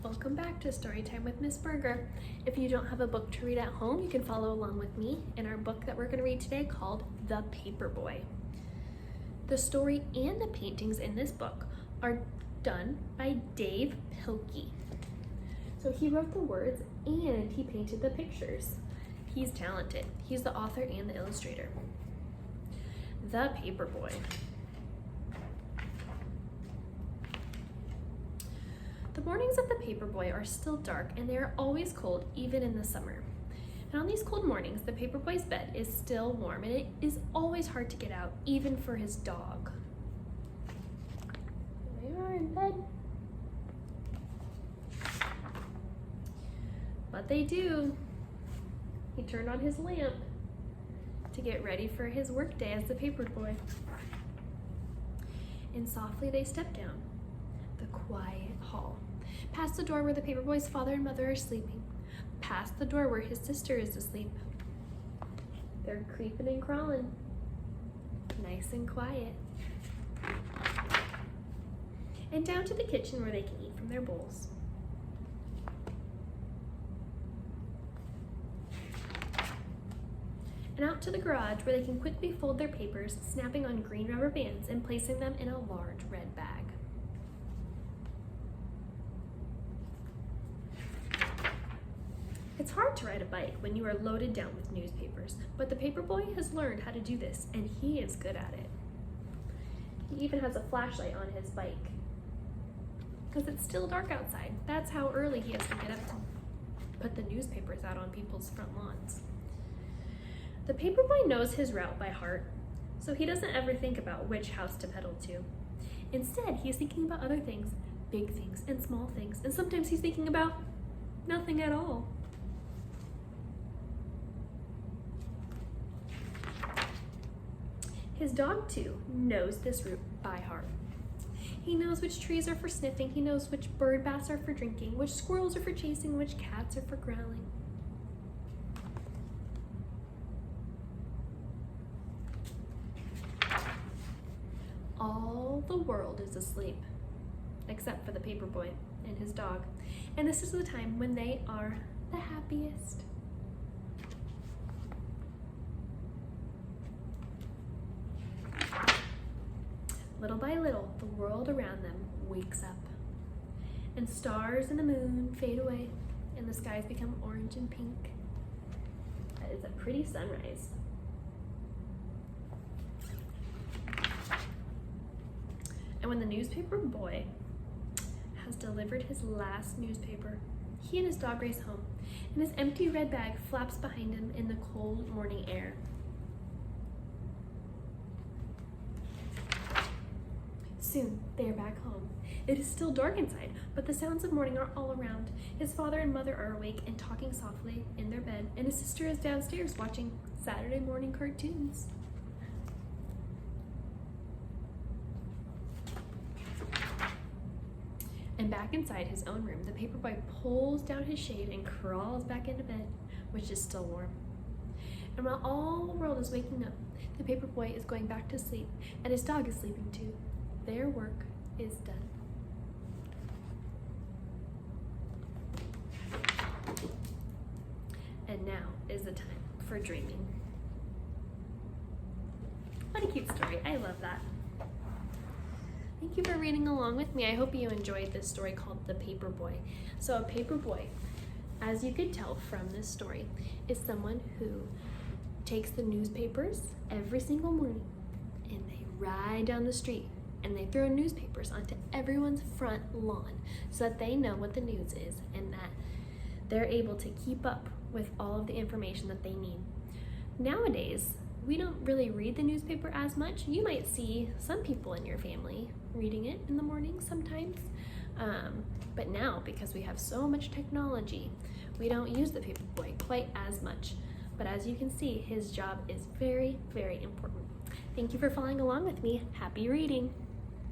Welcome back to Storytime with Miss Berger. If you don't have a book to read at home, you can follow along with me in our book that we're going to read today called The Paperboy. The story and the paintings in this book are done by Dave Pilkey. So he wrote the words and he painted the pictures. He's talented. He's the author and the illustrator. The Paperboy. The mornings of the Paperboy are still dark and they are always cold, even in the summer. And on these cold mornings, the Paperboy's bed is still warm and it is always hard to get out, even for his dog. They are in bed. But they do. He turned on his lamp to get ready for his workday as the Paperboy. And softly they step down the quiet hall, past the door where the Paperboy's father and mother are sleeping, past the door where his sister is asleep. They're creeping and crawling, nice and quiet. And down to the kitchen where they can eat from their bowls. And out to the garage where they can quickly fold their papers, snapping on green rubber bands and placing them in a large red bag. It's hard to ride a bike when you are loaded down with newspapers, but the Paperboy has learned how to do this, and he is good at it. He even has a flashlight on his bike, because it's still dark outside. That's how early he has to get up to put the newspapers out on people's front lawns. The Paperboy knows his route by heart, so he doesn't ever think about which house to pedal to. Instead, he's thinking about other things, big things and small things, and sometimes he's thinking about nothing at all. His dog, too, knows this route by heart. He knows which trees are for sniffing, he knows which bird baths are for drinking, which squirrels are for chasing, which cats are for growling. All the world is asleep, except for the Paperboy and his dog. And this is the time when they are the happiest. Little by little, the world around them wakes up, and stars and the moon fade away, and the skies become orange and pink. That is a pretty sunrise. And when the newspaper boy has delivered his last newspaper, he and his dog race home, and his empty red bag flaps behind him in the cold morning air. Soon, they are back home. It is still dark inside, but the sounds of morning are all around. His father and mother are awake and talking softly in their bed, and his sister is downstairs watching Saturday morning cartoons. And back inside his own room, the Paperboy pulls down his shade and crawls back into bed, which is still warm. And while all the world is waking up, the Paperboy is going back to sleep, and his dog is sleeping too. Their work is done. And now is the time for dreaming. What a cute story. I love that. Thank you for reading along with me. I hope you enjoyed this story called The Paperboy. So a paperboy, as you could tell from this story, is someone who takes the newspapers every single morning and they ride down the street and they throw newspapers onto everyone's front lawn so that they know what the news is and that they're able to keep up with all of the information that they need. Nowadays, we don't really read the newspaper as much. You might see some people in your family reading it in the morning sometimes. But now, because we have so much technology, we don't use the Paperboy quite as much. But as you can see, his job is very, very important. Thank you for following along with me. Happy reading.